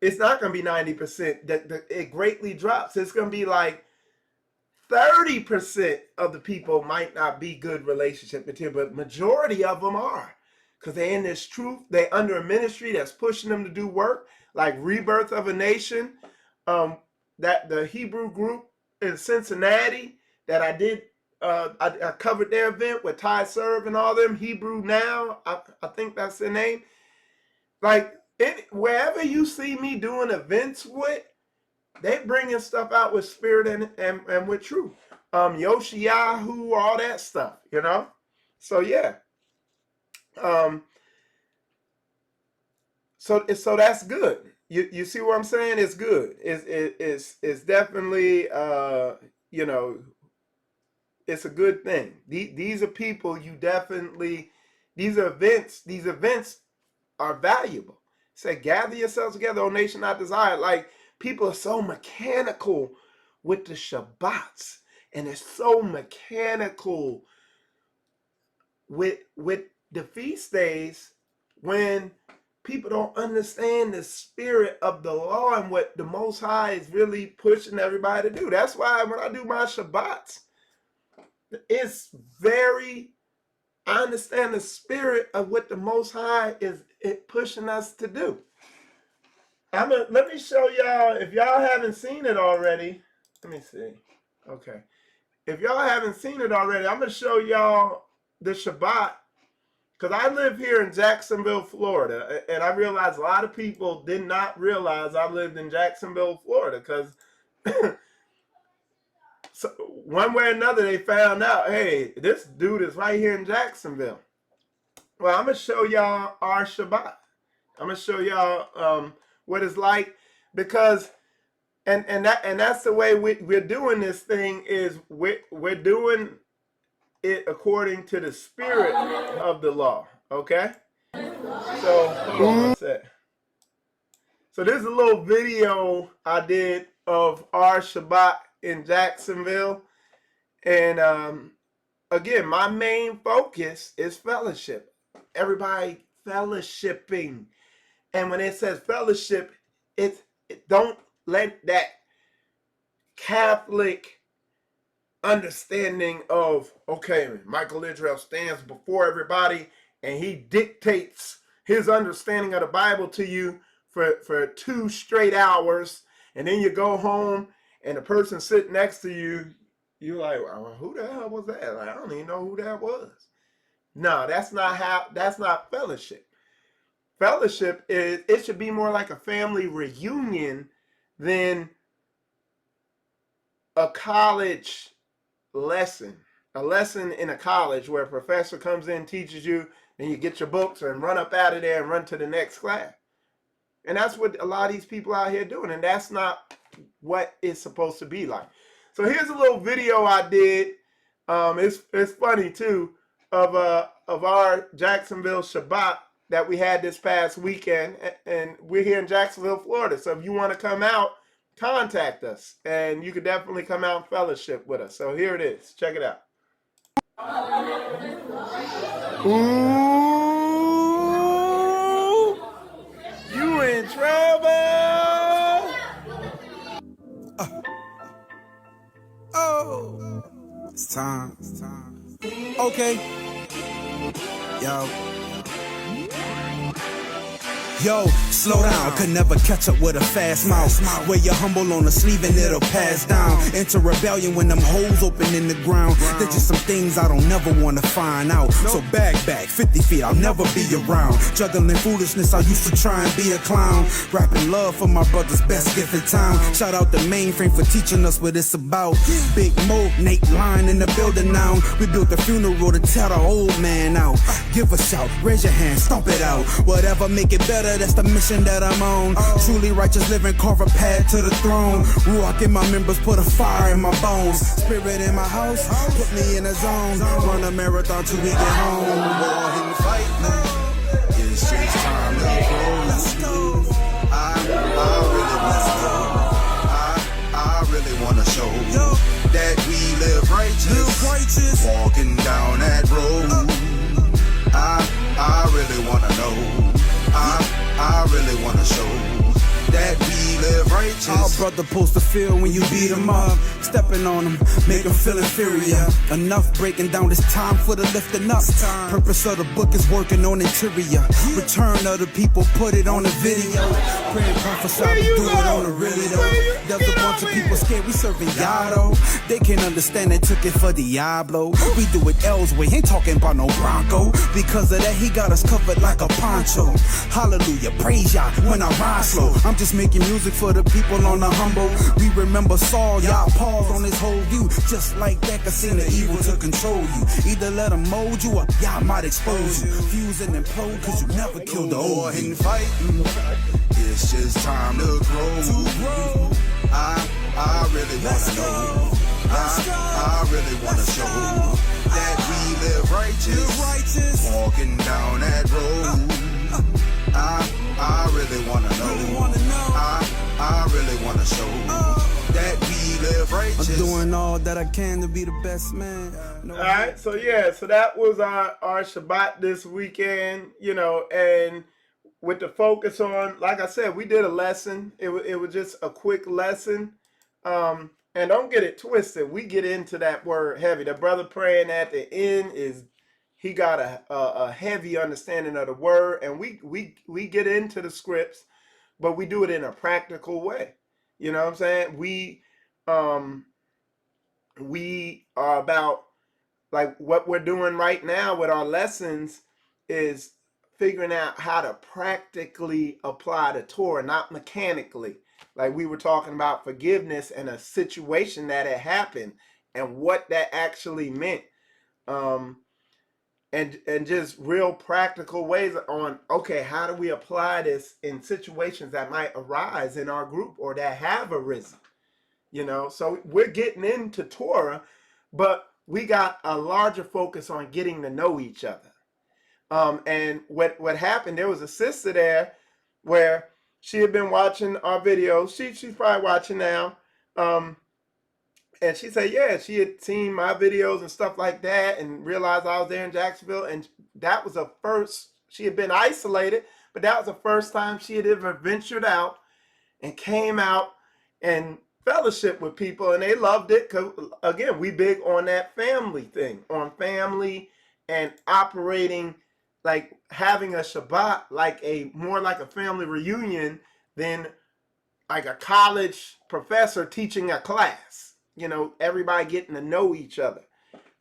it's not going to be 90%. It greatly drops. It's going to be like 30% of the people might not be good relationship material, but majority of them are. Because they're in this truth. They're under a ministry that's pushing them to do work, like Rebirth of a Nation. That the Hebrew group in Cincinnati that I did, I covered their event with Ty Serve and all them. Hebrew Now, I think that's their name. Like, wherever you see me doing events with, they bringing stuff out with spirit and with truth. Yoshiyahu, all that stuff, you know? So, yeah. So that's good. You see what I'm saying? It's good. It's definitely, you know, it's a good thing. These are people you definitely, these events are valuable. Say, gather yourselves together, O nation not desired. Like, people are so mechanical with the Shabbats, and it's so mechanical with the feast days when people don't understand the spirit of the law and what the Most High is really pushing everybody to do. That's why when I do my Shabbats, it's very, I understand the spirit of what the Most High is pushing us to do. Let me show y'all, if y'all haven't seen it already, let me see. Okay. If y'all haven't seen it already, I'm going to show y'all the Shabbat. Because I live here in Jacksonville, Florida, and I realize a lot of people did not realize I lived in Jacksonville, Florida, because so one way or another they found out, hey, this dude is right here in Jacksonville. Well, I'm going to show y'all our Shabbat. I'm going to show y'all what it's like, because, and that's the way we're doing this thing, is we're doing it according to the spirit of the law, okay? So, hold on one sec. So this is a little video I did of our Shabbat in Jacksonville. And again, my main focus is fellowship. Everybody fellowshipping. And when it says fellowship, don't let that Catholic understanding of, okay, Michael Israel stands before everybody and he dictates his understanding of the Bible to you for 2 straight hours, and then you go home and the person sitting next to you, you're like, well, who the hell was that? Like, I don't even know who that was. No, that's not fellowship. Fellowship it should be more like a family reunion than a college lesson. A lesson in a college where a professor comes in, teaches you, and you get your books and run up out of there and run to the next class. And that's what a lot of these people out here doing, and that's not what it's supposed to be like. So here's a little video I did. It's funny too, of our Jacksonville Shabbat that we had this past weekend, and we're here in Jacksonville, Florida. So if you want to come out, contact us, and you could definitely come out and fellowship with us. So here it is. Check it out. Ooh, you in trouble? Oh, it's time. Okay. Yo, slow down, could never catch up with a fast mouth. Where you're humble on the sleeve and it'll pass down. Into rebellion when them holes open in the ground. There's just some things I don't never want to find out. So back, 50 feet, I'll never be around. Juggling foolishness, I used to try and be a clown. Rapping love for my brother's best gift in town. Shout out the mainframe for teaching us what it's about. Big Mo, Nate Line in the building now. We built a funeral to tell the old man out. Give a shout, raise your hand, stomp it out. Whatever make it better better, that's the mission that I'm on. Truly righteous living, carve a path to the throne. Ruach in my members, put a fire in my bones. Spirit in my house, put me in a zone. Run a marathon till we get home. War and fight, man. It's just time to grow. I really wanna know. I really wanna show that we live righteous. Walking down that road. I really wanna know. I really wanna show that we live righteous. Our brother supposed to feel when you beat him up. Stepping on him, make him feel inferior. Enough breaking down, it's time for the lifting up. Purpose of the book is working on interior. Return of the people, put it on the video. Pray and prophesy, we do it on the really though. There's a bunch of people scared, we serving Yado. They can't understand they took it for Diablo. We do it L's way, ain't talking about no Bronco. Because of that, he got us covered like a poncho. Hallelujah, praise Yah when I ride slow. I'm just making music for the people on the humble. We remember Saul, y'all pause on his whole view. Just like that, cause seeing the evil to control you. Either let them mold you or y'all might expose you. Fuse and implode cause you never killed the old and fight. It's just time to grow. I really wanna know. I really wanna show that we live righteous. Walking down that road. I really wanna know. I really wanna show that we live righteous. I'm doing all that I can to be the best man. All right, so that was our Shabbat this weekend, and with the focus on, like I said, we did a lesson. It was just a quick lesson. And don't get it twisted. We get into that word heavy. The brother praying at the end he got a heavy understanding of the word, and we get into the scripts, but we do it in a practical way. You know what I'm saying? We are about, like, what we're doing right now with our lessons is figuring out how to practically apply the Torah, not mechanically. Like we were talking about forgiveness and a situation that had happened and what that actually meant. And just real practical ways on, okay, how do we apply this in situations that might arise in our group or that have arisen? So we're getting into Torah, but we got a larger focus on getting to know each other. And what happened, there was a sister there where she had been watching our videos. She's probably watching now. And she said, yeah, she had seen my videos and stuff like that and realized I was there in Jacksonville. And that was the first, she had been isolated, but that was the first time she had ever ventured out and came out and fellowship with people. And they loved it because, again, we big on that family thing, on family and operating, like having a Shabbat more like a family reunion than like a college professor teaching a class. Everybody getting to know each other.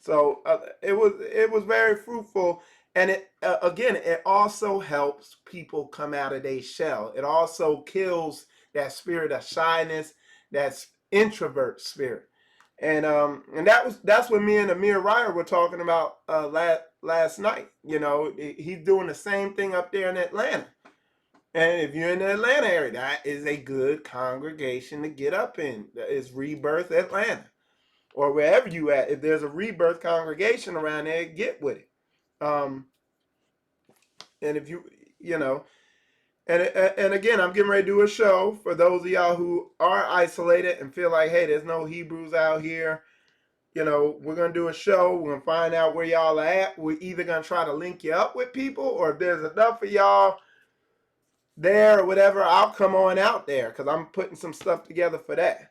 So it was very fruitful, and it also helps people come out of their shell. It also kills that spirit of shyness, that introvert spirit, and that's what me and Amir Ryer were talking about last night. He's doing the same thing up there in Atlanta. And if you're in the Atlanta area, that is a good congregation to get up in. It's Rebirth Atlanta. Or wherever you at. If there's a Rebirth congregation around there, get with it. And if and again, I'm getting ready to do a show for those of y'all who are isolated and feel like, hey, there's no Hebrews out here. We're going to do a show. We're going to find out where y'all are at. We're either going to try to link you up with people, or if there's enough of y'all there or whatever, I'll come on out there because I'm putting some stuff together for that.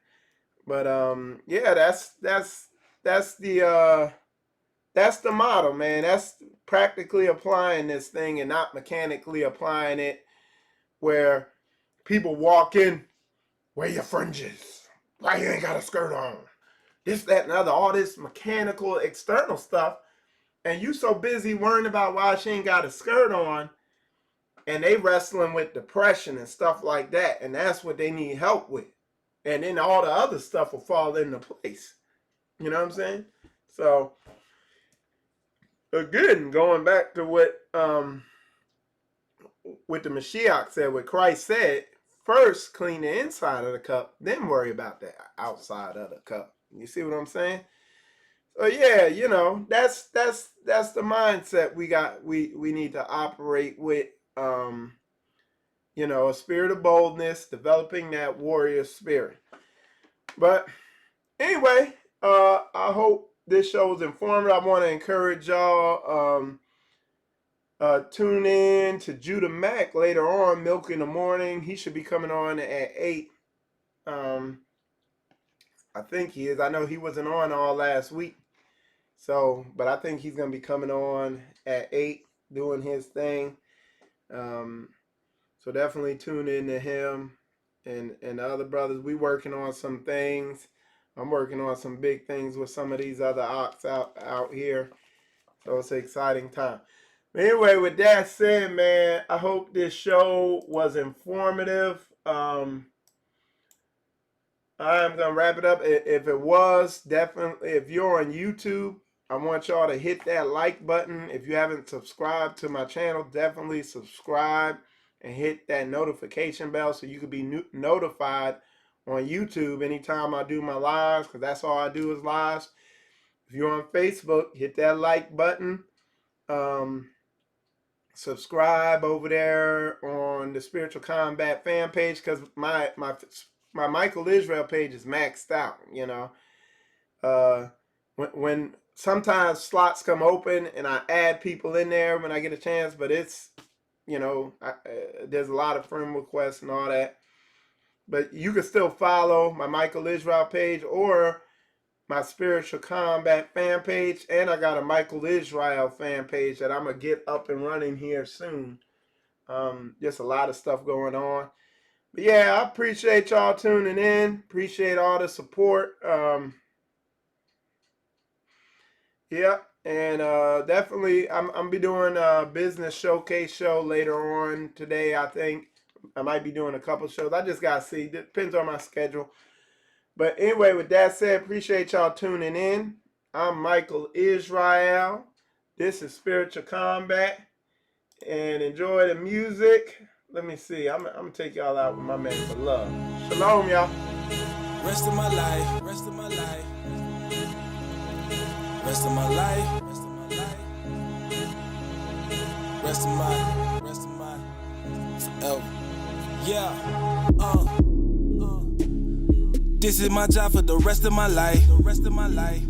But that's the model, man. That's practically applying this thing and not mechanically applying it, where people walk in, wear your fringes, why you ain't got a skirt on, this, that, and other, all this mechanical external stuff, and you so busy worrying about why she ain't got a skirt on. And they wrestling with depression and stuff like that. And that's what they need help with. And then all the other stuff will fall into place. You know what I'm saying? So, again, going back to what what the Mashiach said, what Christ said, first clean the inside of the cup, then worry about the outside of the cup. You see what I'm saying? So yeah, you know, that's the mindset we need to operate with. You know, a spirit of boldness, developing that warrior spirit. But anyway, I hope this show was informative. I want to encourage y'all, tune in to Judah Mack later on, Milk in the Morning. He should be coming on at 8. I think he is. I know he wasn't on all last week. So, but I think he's going to be coming on at 8, doing his thing. So definitely tune in to him and the other brothers. We working on some things. I'm working on some big things with some of these other ops out here. So it's an exciting time. But anyway, with that said, man, I hope this show was informative. I'm going to wrap it up. If it was, definitely, if you're on YouTube, I want y'all to hit that like button. If you haven't subscribed to my channel, definitely subscribe and hit that notification bell so you can be notified on YouTube anytime I do my lives, because that's all I do is lives. If you're on Facebook, hit that like button. Subscribe over there on the Spiritual Combat fan page, because my Michael Israel page is maxed out, you know. When sometimes slots come open and I add people in there when I get a chance, but it's, you know, there's a lot of friend requests and all that. But you can still follow my Michael Israel page or my Spiritual Combat fan page. And I got a Michael Israel fan page that I'm going to get up and running here soon. Just a lot of stuff going on. But yeah, I appreciate y'all tuning in. Appreciate all the support. Yeah. And definitely, I'm be doing a business showcase show later on today. I think I might be doing a couple shows. I just gotta see. Depends on my schedule. But anyway, with that said, appreciate y'all tuning in. I'm Michael Israel. This is Spiritual Combat, and enjoy the music. Let me see. I'm gonna take y'all out with my man for love. Shalom, y'all. Rest of my life. Rest of my life. Rest of my life, rest of my life, rest of my, forever. Yeah, This is my job for the rest of my life. The rest of my life.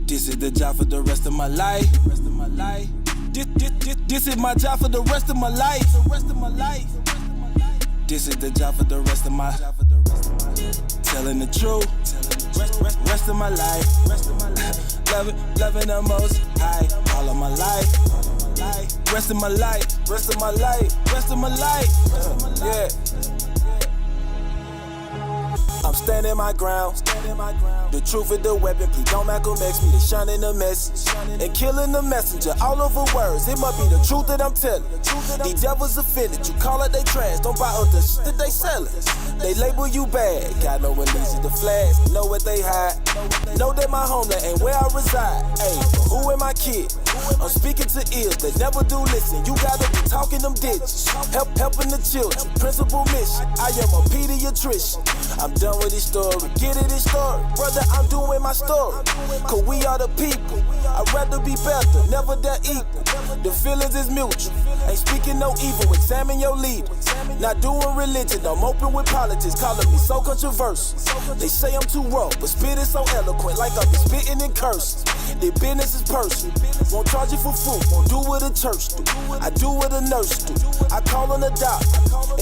This is the job for the rest of my life. The rest of my life. This is my job for the rest of my life. The rest of my life. This is the job for the rest of my. Telling the truth. Rest of my life. Rest of my life. Loving the most high, all of my life. Rest of my life, rest of my life, rest of my life. Yeah. I'm standing my ground. The truth is the weapon, please don't Malcolm X me. They shunning the message and killing the messenger. All over words, it must be the truth that I'm telling. These devils offended, you call it they trash. Don't buy up the shit that they selling. They label you bad, God know what leads to the flash. Know what they hide, know that my homeland ain't where I reside. Ayy, who am I kid? I'm speaking to ears that never do listen. You gotta be talking them digits. Helping the children, principal mission. I am a pediatrician. I'm done with this story, get it this story. Brother, I'm doing my story, cause we are the people. I'd rather be better, never that equal. The feelings is mutual, ain't speaking no evil, examine your leader. Not doing religion, I'm open with politics, calling me so controversial. They say I'm too raw, but spit is so eloquent, like I be spitting in curses. Their business is personal, won't charge you for food, won't do what a church do. I do what a nurse do, I call on the doctor,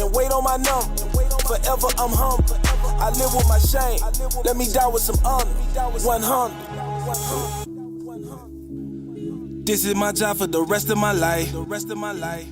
and wait on my number. Forever I'm humble, I live with my shame, let me die with some honor. 100. This is my job for the rest of my life. The rest of my life.